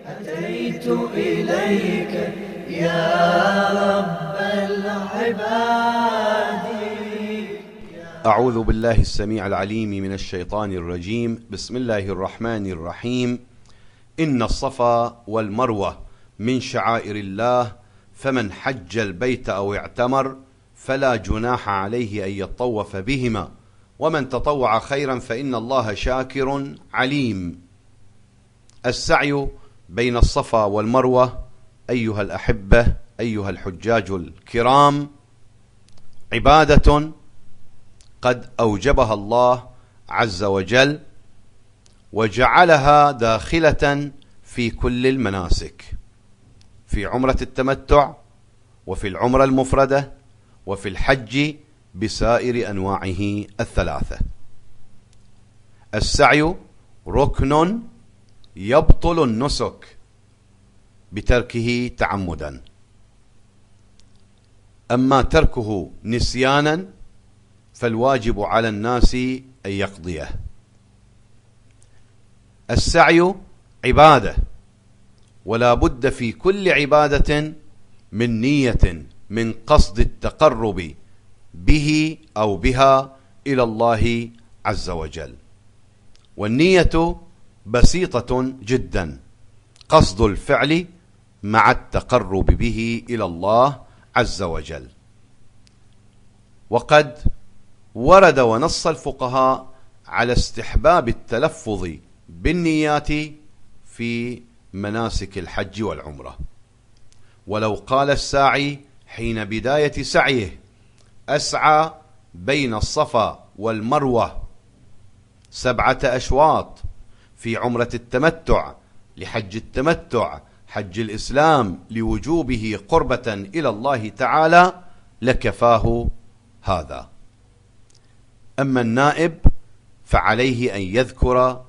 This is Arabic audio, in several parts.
أتيت إليك يا رب العباد. أعوذ بالله السميع العليم من الشيطان الرجيم. بسم الله الرحمن الرحيم. إن الصفا والمروة من شعائر الله، فمن حج البيت أو اعتمر فلا جناح عليه أن يطوف بهما، ومن تطوع خيرا فإن الله شاكر عليم. السعي بين الصفا والمروة أيها الأحبة، أيها الحجاج الكرام، عبادة قد أوجبها الله عز وجل وجعلها داخلة في كل المناسك، في عمرة التمتع وفي العمرة المفردة وفي الحج بسائر أنواعه الثلاثة. السعي ركن يبطل النسك بتركه تعمدا، أما تركه نسيانا فالواجب على الناس أن يقضيه. السعي عبادة، ولا بد في كل عبادة من نية، من قصد التقرب به أو بها إلى الله عز وجل. والنية بسيطة جدا، قصد الفعل مع التقرب به إلى الله عز وجل. وقد ورد ونص الفقهاء على استحباب التلفظ بالنيات في مناسك الحج والعمرة. ولو قال الساعي حين بداية سعيه: أسعى بين الصفا والمروة 7 أشواط في عمرة التمتع لحج التمتع، حج الإسلام لوجوبه قربة إلى الله تعالى، لكفاه هذا. أما النائب فعليه أن يذكر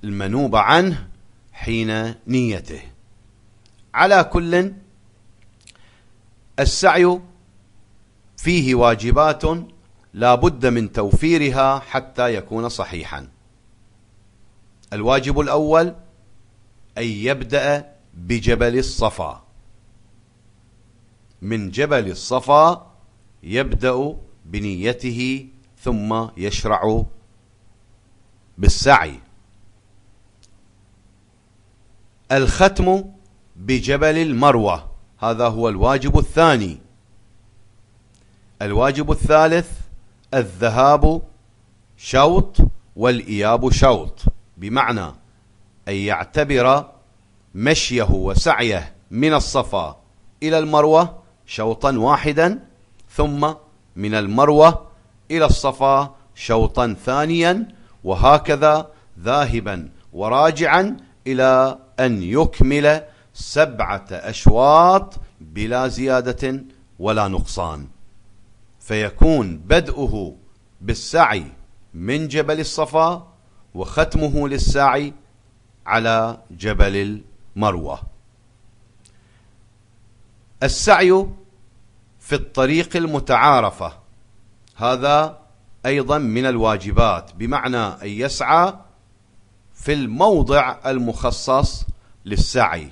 المنوب عنه حين نيته. على كل، السعي فيه واجبات لا بد من توفيرها حتى يكون صحيحا. الواجب الأول أن يبدأ بجبل الصفا. من جبل الصفا يبدأ بنيته ثم يشرع بالسعي. الختم بجبل المروة، هذا هو الواجب الثاني. الواجب الثالث الذهاب شوط والإياب شوط، بمعنى أن يعتبر مشيه وسعيه من الصفا إلى المروة شوطا واحدا، ثم من المروة إلى الصفا شوطا ثانيا، وهكذا ذاهبا وراجعا إلى أن يكمل 7 أشواط بلا زيادة ولا نقصان. فيكون بدءه بالسعي من جبل الصفا وختمه للسعي على جبل المروة. السعي في الطريق المتعارفة هذا أيضا من الواجبات، بمعنى أن يسعى في الموضع المخصص للسعي،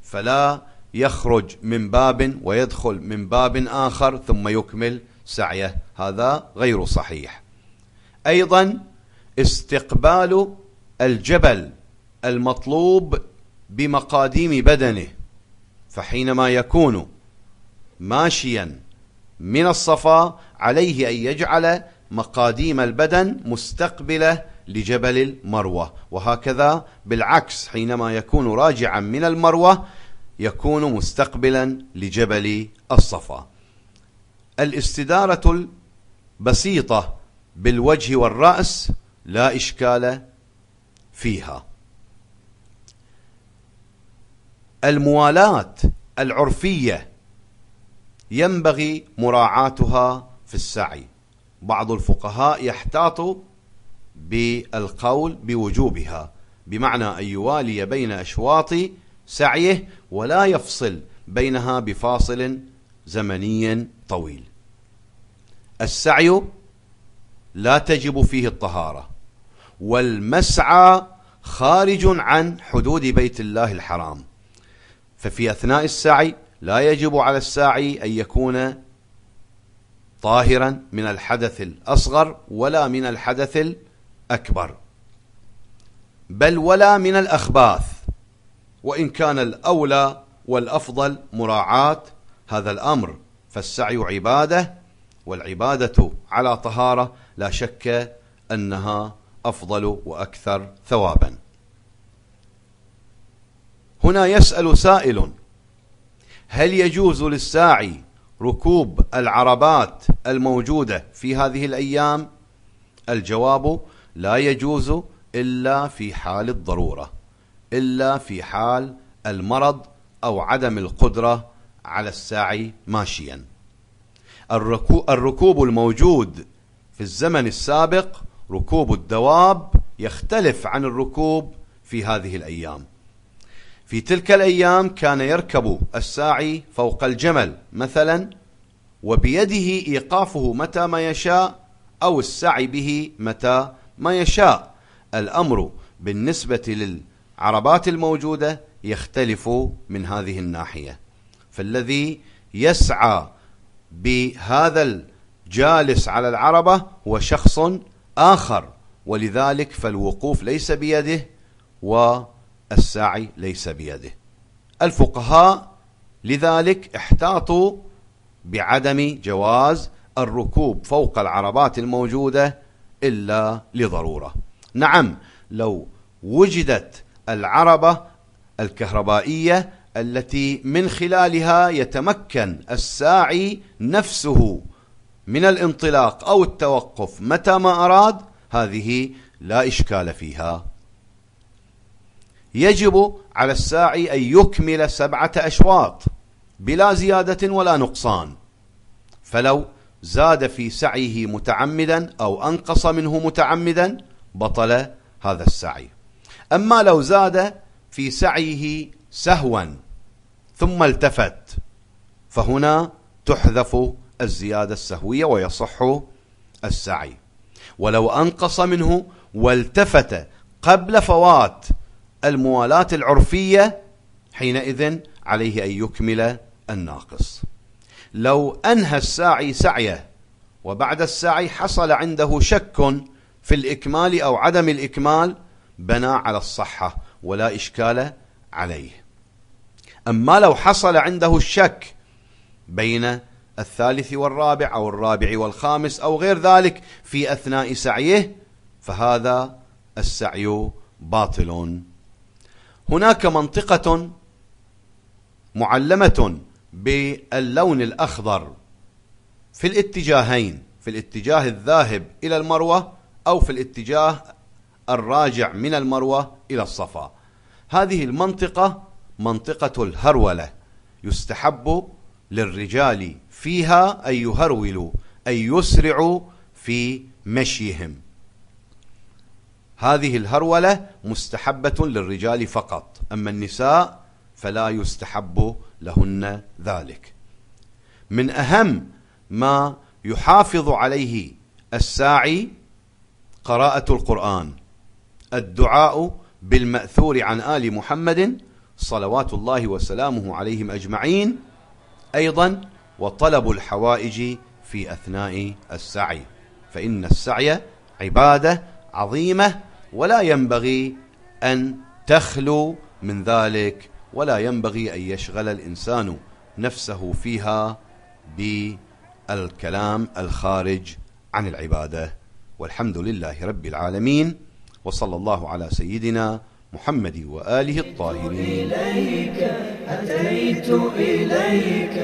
فلا يخرج من باب ويدخل من باب آخر ثم يكمل سعيه، هذا غير صحيح. أيضا استقبال الجبل المطلوب بمقاديم بدنه، فحينما يكون ماشيا من الصفا عليه أن يجعل مقاديم البدن مستقبلة لجبل المروة، وهكذا بالعكس حينما يكون راجعا من المروة يكون مستقبلا لجبل الصفا. الاستدارة البسيطة بالوجه والرأس لا إشكال فيها. الموالاة العرفية ينبغي مراعاتها في السعي. بعض الفقهاء يحتاط بالقول بوجوبها، بمعنى أن يوالي بين أشواط سعيه ولا يفصل بينها بفاصل زمني طويل. السعي لا تجب فيه الطهارة، والمسعى خارج عن حدود بيت الله الحرام، ففي أثناء السعي لا يجب على الساعي أن يكون طاهرا من الحدث الأصغر ولا من الحدث الأكبر، بل ولا من الأخباث، وإن كان الأولى والأفضل مراعاة هذا الأمر، فالسعي عبادة، والعبادة على طهارة لا شك أنها أفضل وأكثر ثوابا. هنا يسأل سائل: هل يجوز للساعي ركوب العربات الموجودة في هذه الأيام؟ الجواب: لا يجوز إلا في حال الضرورة، إلا في حال المرض أو عدم القدرة على السعي ماشيا. الركوب الموجود في الزمن السابق ركوب الدواب يختلف عن الركوب في هذه الأيام. في تلك الأيام كان يركب الساعي فوق الجمل مثلا، وبيده إيقافه متى ما يشاء أو السعي به متى ما يشاء. الأمر بالنسبة للعربات الموجودة يختلف من هذه الناحية، فالذي يسعى بهذا الجالس على العربة هو شخص آخر، ولذلك فالوقوف ليس بيده والسعي ليس بيده. الفقهاء لذلك احتاطوا بعدم جواز الركوب فوق العربات الموجودة إلا لضرورة. نعم، لو وجدت العربة الكهربائية التي من خلالها يتمكن الساعي نفسه من الانطلاق أو التوقف متى ما أراد، هذه لا إشكال فيها. يجب على الساعي أن يكمل 7 أشواط بلا زيادة ولا نقصان، فلو زاد في سعيه متعمدا أو أنقص منه متعمدا بطل هذا السعي. أما لو زاد في سعيه سهوا ثم التفت، فهنا تحذف الزيادة السهوية ويصح السعي. ولو أنقص منه والتفت قبل فوات الموالاة العرفية، حينئذ عليه أن يكمل الناقص. لو أنهى الساعي سعيه وبعد السعي حصل عنده شك في الإكمال أو عدم الإكمال، بنى على الصحة ولا إشكال عليه. أما لو حصل عنده الشك بين الثالث والرابع أو الرابع والخامس أو غير ذلك في أثناء سعيه، فهذا السعي باطل. هناك منطقة معلمة باللون الأخضر في الاتجاهين، في الاتجاه الذاهب إلى المروة أو في الاتجاه الراجع من المروة إلى الصفا. هذه المنطقة منطقة الهرولة، يستحب للرجال فيها أن يهرولوا، أن يسرعوا في مشيهم. هذه الهرولة مستحبة للرجال فقط، أما النساء فلا يستحب لهن ذلك. من أهم ما يحافظ عليه الساعي قراءة القرآن، الدعاء بالمأثور عن آل محمد صلوات الله وسلامه عليهم أجمعين، أيضا وطلب الحوائج في أثناء السعي، فإن السعي عبادة عظيمة ولا ينبغي أن تخلو من ذلك، ولا ينبغي أن يشغل الإنسان نفسه فيها بالكلام الخارج عن العبادة. والحمد لله رب العالمين، وصلى الله على سيدنا محمد وآله الطاهرين. أتيت إليك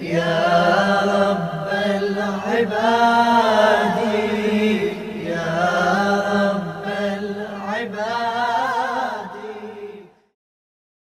يا رب العباد.